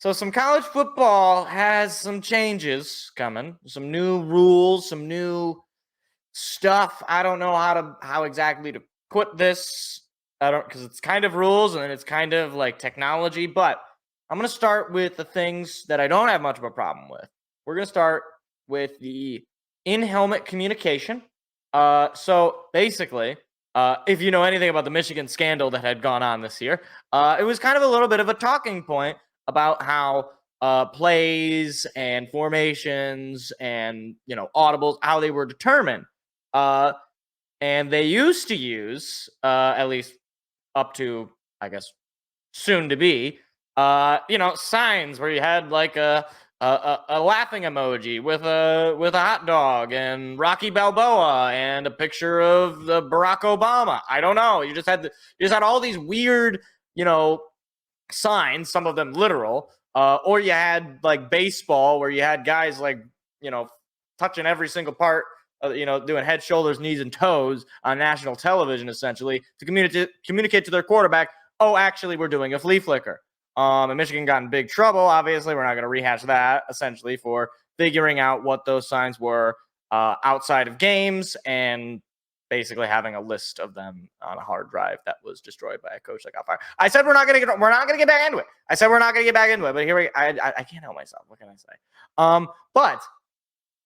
So some college football has some changes coming, some new rules, some new stuff. I don't know how exactly to put this. I don't because it's kind of rules and it's kind of like technology, but I'm gonna start with the things that I don't have much of a problem with. We're gonna start with the in-helmet communication. So basically, if you know anything about the Michigan scandal that had gone on this year, it was kind of a little bit of a talking point about how plays and formations and audibles, how they were determined. Uh, and they used to use, at least up to, I guess, soon to be, signs where you had like a laughing emoji with a hot dog and Rocky Balboa and a picture of the Barack Obama. I don't know. You just had all these weird, you know, signs, some of them literal, or you had like baseball where you had guys like touching every single part, doing head, shoulders, knees, and toes on national television, essentially to communicate to their quarterback. Oh, actually, we're doing a flea flicker. And Michigan got in big trouble. Obviously, we're not going to rehash that. Essentially, for figuring out what those signs were outside of games and basically having a list of them on a hard drive that was destroyed by a coach that got fired. I said we're not going to get back into it. I said we're not going to get back into it, but I can't help myself. What can I say? But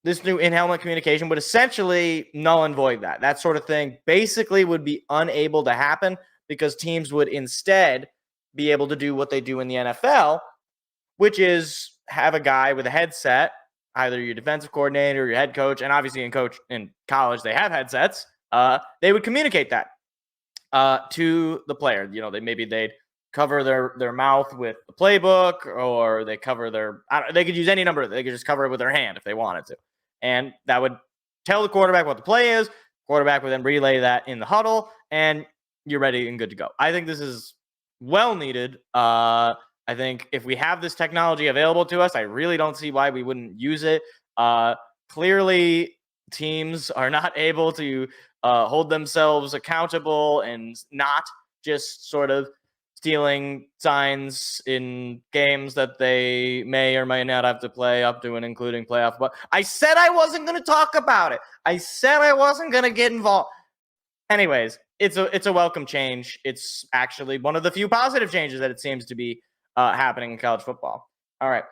this new in-helmet communication would essentially null and void that sort of thing. Basically, would be unable to happen because teams would instead be able to do what they do in the NFL, which is have a guy with a headset, either your defensive coordinator or your head coach, and obviously in college they have headsets. They would communicate that to the player. They'd cover their mouth with the playbook, or they cover they could use any number. They could just cover it with their hand if they wanted to, and that would tell the quarterback what the play is. Quarterback would then relay that in the huddle, and you're ready and good to go. I think this is well needed. I think if we have this technology available to us, I really don't see why we wouldn't use it. Clearly, teams are not able to hold themselves accountable and not just sort of stealing signs in games that they may or may not have to play up to and including playoff. But I said I wasn't going to talk about it. I said I wasn't going to get involved. Anyways, it's a welcome change. It's actually one of the few positive changes that it seems to be happening in college football. All right.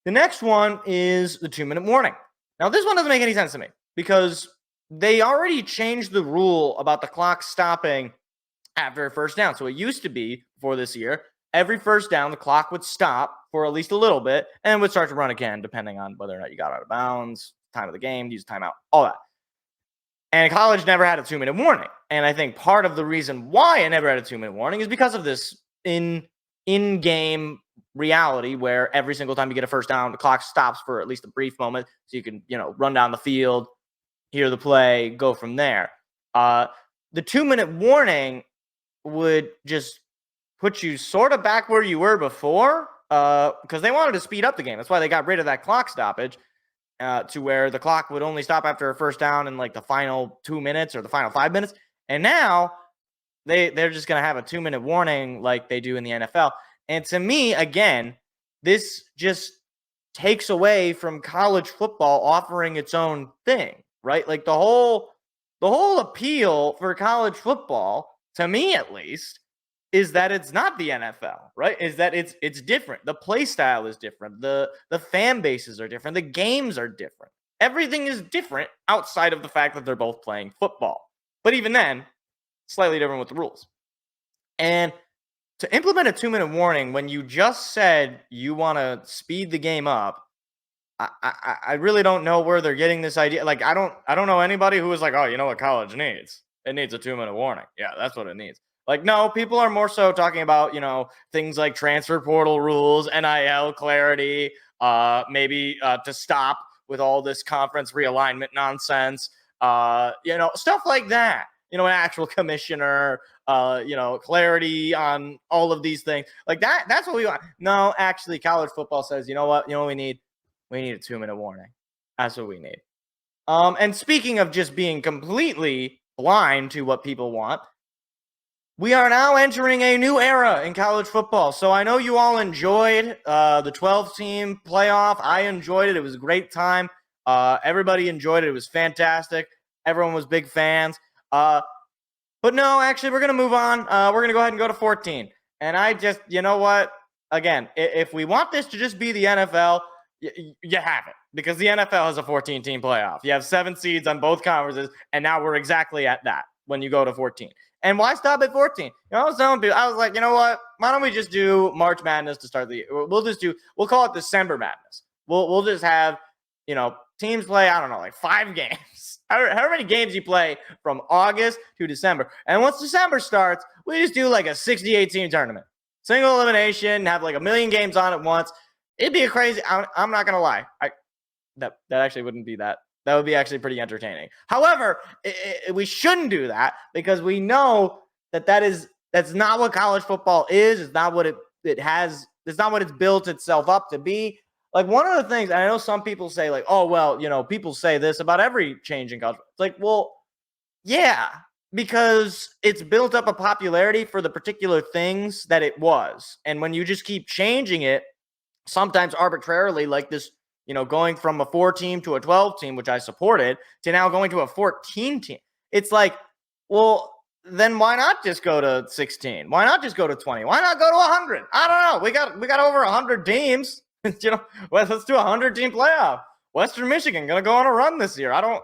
The next one is the 2-minute warning. Now, this one doesn't make any sense to me because they already changed the rule about the clock stopping after a first down. So it used to be, before this year, every first down, the clock would stop for at least a little bit and would start to run again, depending on whether or not you got out of bounds, time of the game, use timeout, all that. And college never had a 2-minute warning. And I think part of the reason why it never had a 2-minute warning is because of this in-game reality where every single time you get a first down, the clock stops for at least a brief moment so you can, run down the field, hear the play, go from there. The 2-minute warning would just put you sort of back where you were before because they wanted to speed up the game. That's why they got rid of that clock stoppage to where the clock would only stop after a first down in like the final 2 minutes or the final 5 minutes. And now they're just going to have a 2-minute warning like they do in the NFL. And to me, again, this just takes away from college football offering its own thing, right? Like the whole appeal for college football, to me at least, is that it's not the NFL, right? Is that it's different. The play style is different. The fan bases are different. The games are different. Everything is different outside of the fact that they're both playing football. But even then, slightly different with the rules. And to implement a 2-minute warning when you just said you want to speed the game up, I really don't know where they're getting this idea. Like I don't know anybody who is like, oh, you know what college needs? It needs a 2-minute warning. Yeah, that's what it needs. Like, no, people are more so talking about, things like transfer portal rules, NIL clarity, maybe to stop with all this conference realignment nonsense, stuff like that. An actual commissioner, clarity on all of these things. Like that's what we want. No, actually, college football says, you know what? We need? We need a 2-minute warning. That's what we need. And speaking of just being completely blind to what people want, We are now entering a new era in college football. So I know you all enjoyed the 12-team playoff. I enjoyed it. It was a great time. Everybody enjoyed it. It was fantastic. Everyone was big fans. But no, actually, we're going to move on. We're going to go ahead and go to 14. And I just, you know what? Again, if we want this to just be the NFL, you have it. Because the NFL has a 14-team playoff. You have 7 seeds on both conferences, and now we're exactly at that when you go to 14. And why stop at 14? You know, I was telling people, I was like, you know what? Why don't we just do March Madness to start the year? We'll call it December Madness. We'll just have, teams play, I don't know, like 5 games. However many games you play from August to December. And once December starts, we just do like a 68-team tournament. Single elimination, have like a million games on at once. It'd be a crazy, I'm not going to lie. That actually wouldn't be that. That would be actually pretty entertaining. However, we shouldn't do that because we know that's not what college football is. It's not what it has. It's not what it's built itself up to be. Like one of the things, and I know some people say like, oh, well, people say this about every change in college. It's like, well, yeah, because it's built up a popularity for the particular things that it was. And when you just keep changing it, sometimes arbitrarily, like this, going from a 4-team to a 12-team, which I supported, to now going to a 14-team. It's like, well, then why not just go to 16? Why not just go to 20? Why not go to 100? I don't know. We got over 100 teams. Well, let's do a 100-team playoff. Western Michigan gonna go on a run this year. I don't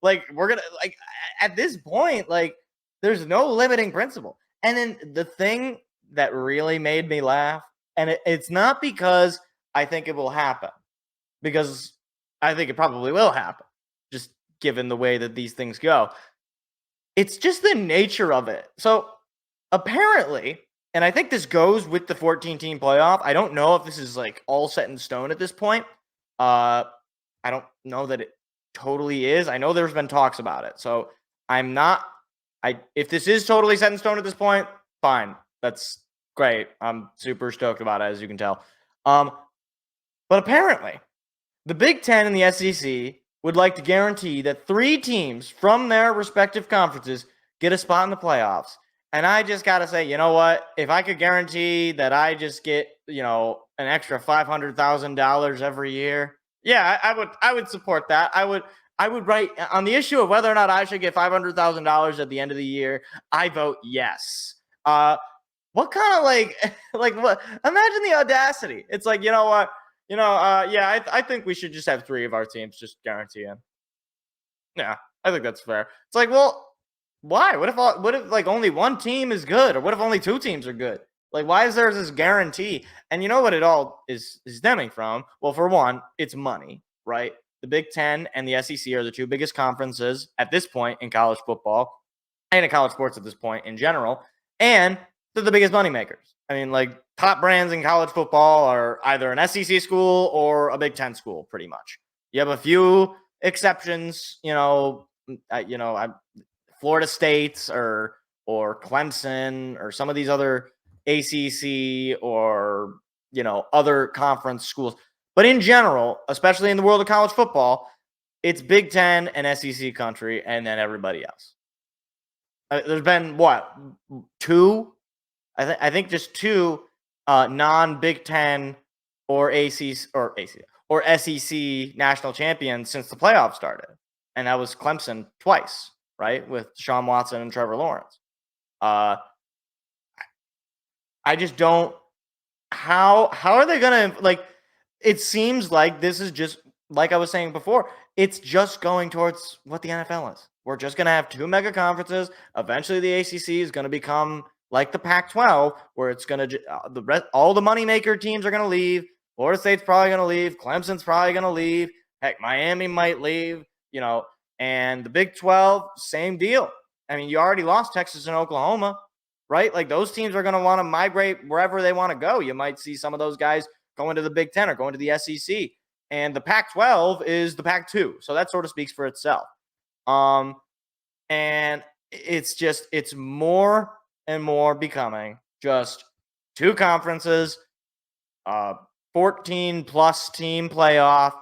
like. We're gonna like at this point, like there's no limiting principle. And then the thing that really made me laugh, and it's not because I think it will happen, because I think it probably will happen, just given the way that these things go. It's just the nature of it. So apparently, and I think this goes with the 14-team playoff. I don't know if this is like all set in stone at this point. I don't know that it totally is. I know there's been talks about it. So I'm not if this is totally set in stone at this point, fine. That's great. I'm super stoked about it, as you can tell. But apparently, the Big Ten and the SEC would like to guarantee that 3 teams from their respective conferences get a spot in the playoffs. And I just got to say, you know what? If I could guarantee that I just get, an extra $500,000 every year, yeah, I would support that. I would write on the issue of whether or not I should get $500,000 at the end of the year. I vote yes. What kind of like what? Imagine the audacity. It's like, you know what? Yeah, I think we should just have 3 of our teams just guarantee in. Yeah, I think that's fair. It's like, well, why? What if like only 1 team is good, or what if only 2 teams are good? Like, why is there this guarantee? And you know what it all is stemming from? Well, for one, it's money, right? The Big Ten and the SEC are the 2 biggest conferences at this point in college football and in college sports at this point in general, and they're the biggest money makers. I mean, like top brands in college football are either an SEC school or a Big Ten school, pretty much. You have a few exceptions, Florida State or Clemson or some of these other ACC or other conference schools. But in general, especially in the world of college football, it's Big Ten and SEC country, and then everybody else. There's been what, 2? I think just 2 non-Big Ten or or SEC national champions since the playoffs started, and that was Clemson twice, right, with Deshaun Watson and Trevor Lawrence. I just don't. How are they gonna like? It seems like this is just like I was saying before. It's just going towards what the NFL is. We're just gonna have 2 mega conferences. Eventually, the ACC is gonna become like the Pac-12, where it's gonna all the moneymaker teams are gonna leave. Florida State's probably gonna leave. Clemson's probably gonna leave. Heck, Miami might leave. And the Big 12, same deal. I mean, you already lost Texas and Oklahoma, right? Like those teams are gonna want to migrate wherever they want to go. You might see some of those guys going to the Big Ten or going to the SEC. And the Pac-12 is the Pac-2, so that sort of speaks for itself. And it's more and more becoming just 2 conferences, 14 plus team playoff,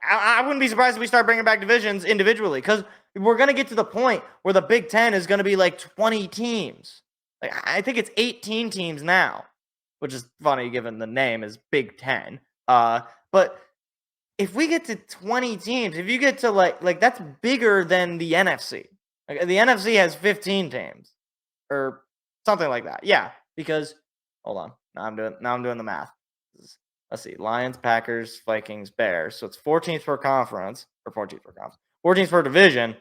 I wouldn't be surprised if we start bringing back divisions individually, because we're going to get to the point where the Big Ten is going to be like 20 teams. Like, I think it's 18 teams now, which is funny given the name is Big Ten. But if we get to 20 teams, if you get to like that's bigger than the NFC. Like, the NFC has 15 teams or something like that. Yeah, because hold on, now I'm doing the math. Let's see, Lions, Packers, Vikings, Bears. So it's 14th per conference, or 14th per conference, 14th per division,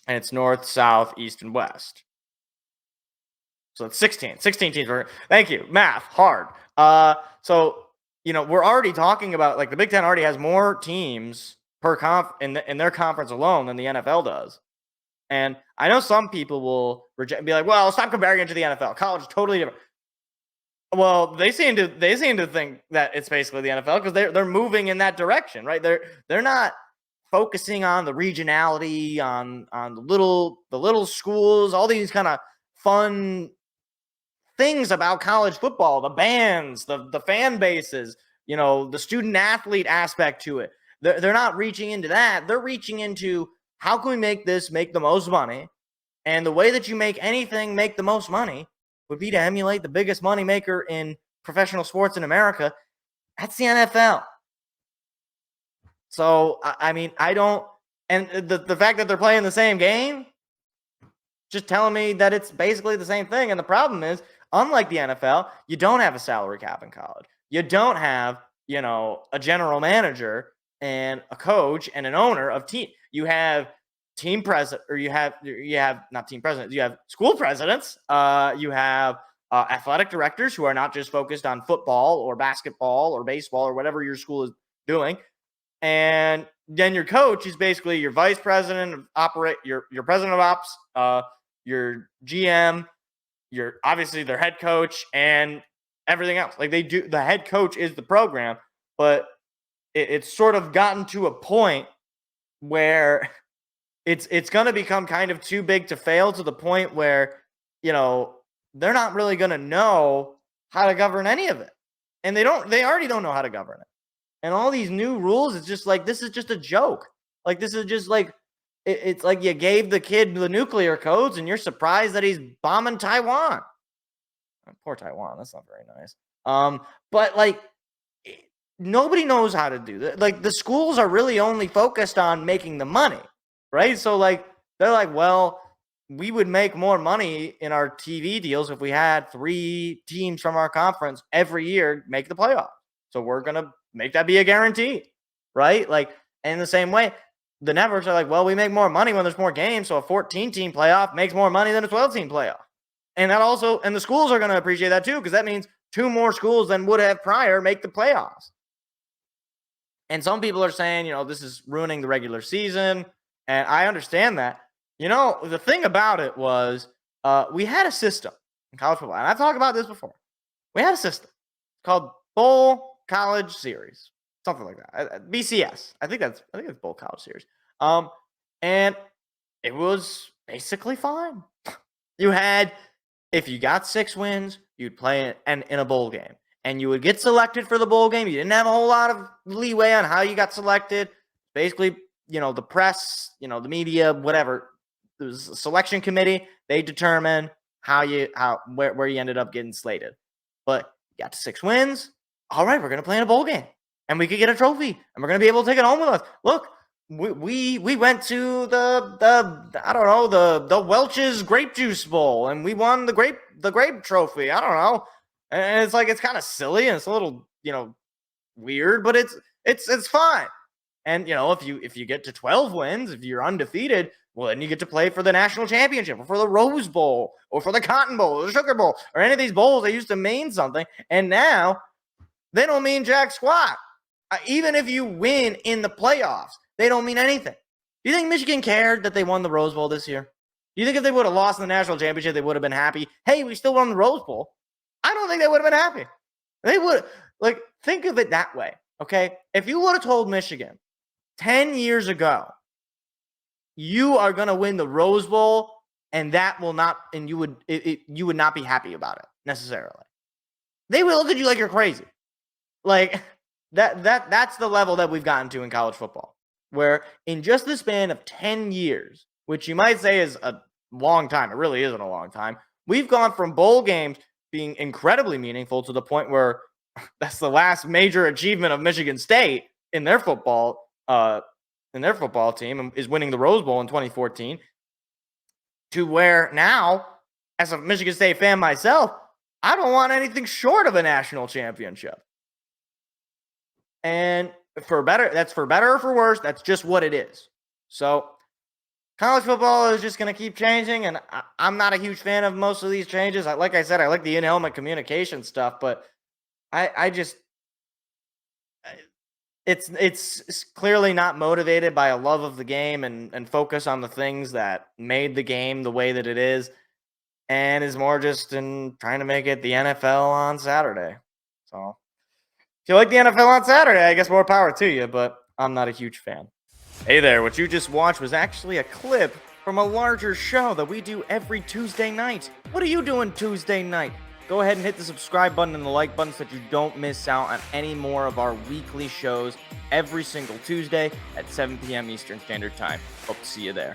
and it's North, South, East, and West. So it's 16 teams. Thank you, math, hard. So we're already talking about, like, the Big Ten already has more teams per in their conference alone than the NFL does. And I know some people will be like, well, stop comparing it to the NFL. College is totally different. Well, they seem to think that it's basically the NFL because they're moving in that direction, right? They're not focusing on the regionality, on the little schools, all these kind of fun things about college football, the bands, the fan bases, the student athlete aspect to it. They're not reaching into that. They're reaching into, how can we make the most money? And the way that you make anything make the most money would be to emulate the biggest money maker in professional sports in America. That's the NFL. So, I mean, I don't, and the fact that they're playing the same game, just telling me that it's basically the same thing. And the problem is, unlike the NFL, you don't have a salary cap in college. You don't have, a general manager and a coach and an owner of team. You have team president, or you have not team presidents, you have school presidents, you have athletic directors who are not just focused on football or basketball or baseball or whatever your school is doing, and then your coach is basically your vice president of your president of ops, your GM, your obviously their head coach, and everything else. Like, the head coach is the program, but it's sort of gotten to a point where it's going to become kind of too big to fail, to the point where, they're not really going to know how to govern any of it. And they already don't know how to govern it. And all these new rules, it's just like, this is just a joke. Like, this is just like, it's like you gave the kid the nuclear codes and you're surprised that he's bombing Taiwan. Poor Taiwan. That's not very nice. But like, nobody knows how to do that. Like, the schools are really only focused on making the money. Right? So, like, they're like, well, we would make more money in our TV deals if we had 3 teams from our conference every year make the playoffs. So we're going to make that be a guarantee, right? Like, and in the same way, the networks are like, well, we make more money when there's more games. So a 14-team playoff makes more money than a 12-team playoff. And that also, and the schools are going to appreciate that too, because that means 2 more schools than would have prior make the playoffs. And some people are saying, this is ruining the regular season. And I understand that. The thing about it was, we had a system in college football, and I've talked about this before. We had a system called Bowl College Series, something like that. BCS. I think it's Bowl College Series. And it was basically fine. If you got 6 wins, you'd play in a bowl game, and you would get selected for the bowl game. You didn't have a whole lot of leeway on how you got selected. Basically, the press, the media, whatever, it was a selection committee. They determine where you ended up getting slated. But you got to 6 wins. All right, we're going to play in a bowl game, and we could get a trophy, and we're going to be able to take it home with us. Look, we went to the Welch's Grape Juice Bowl, and we won the grape trophy. I don't know. And it's like, it's kind of silly, and it's a little, weird, but it's fine. And, if you get to 12 wins, if you're undefeated, well, then you get to play for the national championship, or for the Rose Bowl, or for the Cotton Bowl, or the Sugar Bowl, or any of these bowls. They used to mean something, and now they don't mean jack squat. Even if you win in the playoffs, they don't mean anything. Do you think Michigan cared that they won the Rose Bowl this year? Do you think if they would have lost in the national championship, they would have been happy? Hey, we still won the Rose Bowl. I don't think they would have been happy. They would, think of it that way, okay? If you would have told Michigan 10 years ago, you are going to win the Rose Bowl, and you would not be happy about it necessarily. They would look at you like you're crazy. Like, That's the level that we've gotten to in college football, where in just the span of 10 years, which you might say is a long time, it really isn't a long time. We've gone from bowl games being incredibly meaningful to the point where that's the last major achievement of Michigan State in their football team, and is winning the Rose Bowl in 2014, to where now, as a Michigan State fan myself, I don't want anything short of a national championship. And that's for better or for worse. That's just what it is. So college football is just going to keep changing, and I'm not a huge fan of most of these changes. Like I said, I like the in-helmet communication stuff, but I just it's clearly not motivated by a love of the game and focus on the things that made the game the way that it is, and is more just in trying to make it the NFL on Saturday. So if you like the NFL on Saturday, I guess more power to you, but I'm not a huge fan. Hey there, what you just watched was actually a clip from a larger show that we do every Tuesday night. What are you doing Tuesday night? Go ahead and hit the subscribe button and the like button so that you don't miss out on any more of our weekly shows every single Tuesday at 7 p.m. Eastern Standard Time. Hope to see you there.